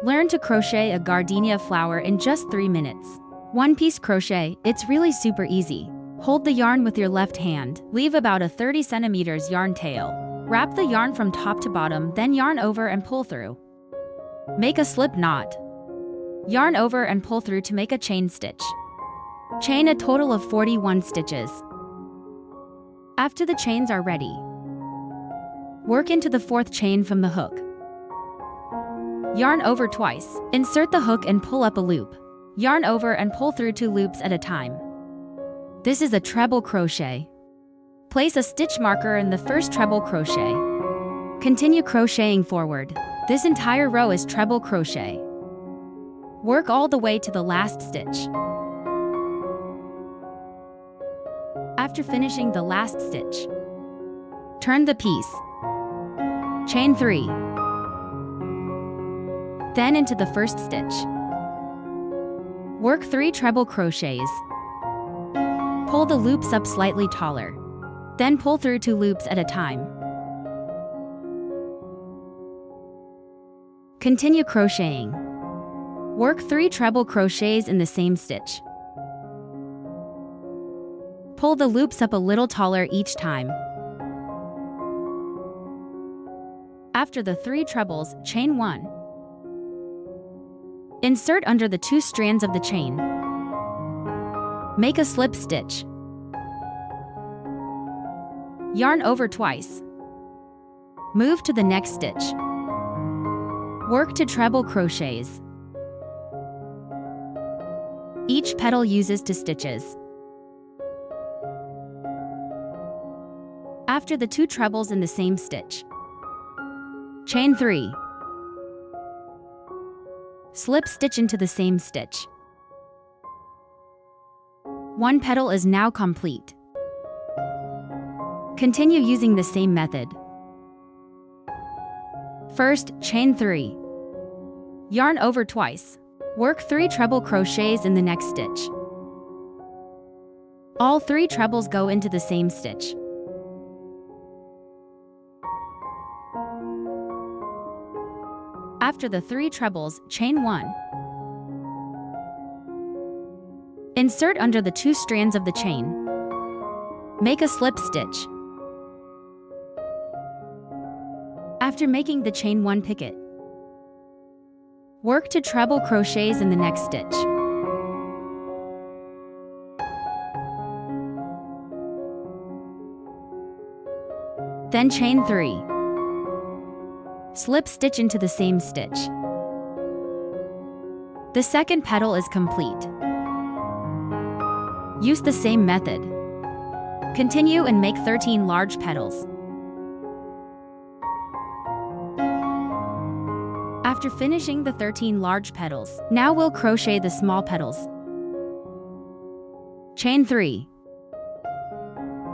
Learn to crochet a gardenia flower in just 3 minutes. One-piece crochet, it's really super easy. Hold the yarn with your left hand, leave about a 30 centimeters yarn tail. Wrap the yarn from top to bottom, then yarn over and pull through. Make a slip knot. Yarn over and pull through to make a chain stitch. Chain a total of 41 stitches. After the chains are ready, work into the 4th chain from the hook. Yarn over twice, insert the hook and pull up a loop. Yarn over and pull through 2 loops at a time. This is a treble crochet. Place a stitch marker in the first treble crochet. Continue crocheting forward. This entire row is treble crochet. Work all the way to the last stitch. After finishing the last stitch, turn the piece. Chain 3. Then into the first stitch. Work 3 treble crochets. Pull the loops up slightly taller. Then pull through 2 loops at a time. Continue crocheting. Work 3 treble crochets in the same stitch. Pull the loops up a little taller each time. After the 3 trebles, chain 1. Insert under the 2 strands of the chain. Make a slip stitch. Yarn over twice. Move to the next stitch. Work to treble crochets. Each petal uses 2 stitches. After the 2 trebles in the same stitch, chain 3. Slip stitch into the same stitch. 1 petal is now complete. Continue using the same method. First, chain 3. Yarn over twice. Work 3 treble crochets in the next stitch. All 3 trebles go into the same stitch. After the 3 trebles, chain 1. Insert under the 2 strands of the chain. Make a slip stitch. After making the chain 1 picket, work to treble crochets in the next stitch. Then chain 3. Slip stitch into the same stitch. The second petal is complete. Use the same method. Continue and make 13 large petals. After finishing the 13 large petals, now we'll crochet the small petals. Chain 3.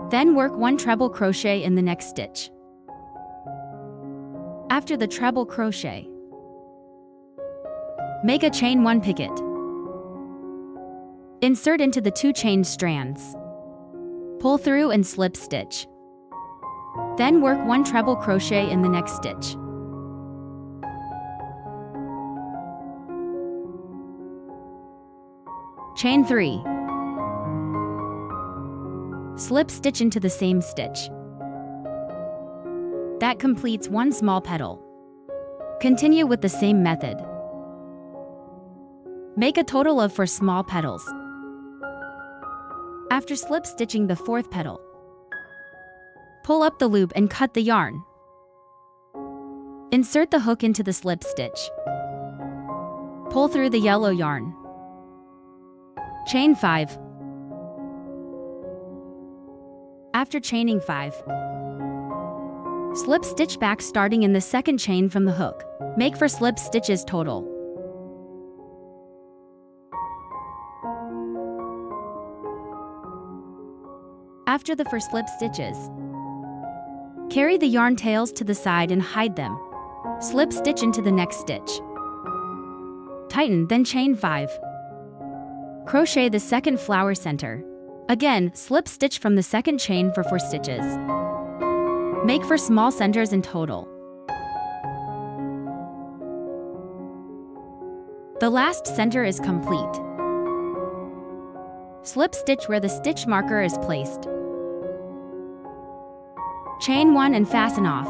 Then work 1 treble crochet in the next stitch. After the treble crochet, make a chain 1 picket. Insert into the 2 chained strands. Pull through and slip stitch. Then work 1 treble crochet in the next stitch. Chain 3. Slip stitch into the same stitch. That completes 1 small petal. Continue with the same method. Make a total of 4 small petals. After slip stitching the 4th petal, pull up the loop and cut the yarn. Insert the hook into the slip stitch. Pull through the yellow yarn. Chain 5. After chaining 5, slip stitch back starting in the 2nd chain from the hook. Make 4 slip stitches total. After the 4 slip stitches, carry the yarn tails to the side and hide them. Slip stitch into the next stitch. Tighten, then chain 5. Crochet the 2nd flower center. Again, slip stitch from the 2nd chain for 4 stitches. Make 4 small centers in total. The last center is complete. Slip stitch where the stitch marker is placed. Chain 1 and fasten off.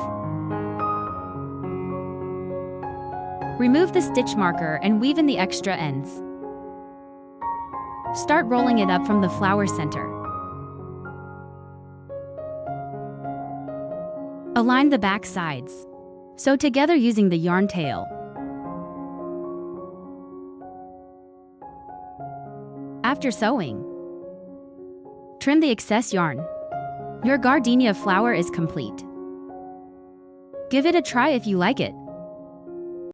Remove the stitch marker and weave in the extra ends. Start rolling it up from the flower center. Align the back sides. Sew together using the yarn tail. After sewing, trim the excess yarn. Your gardenia flower is complete. Give it a try if you like it.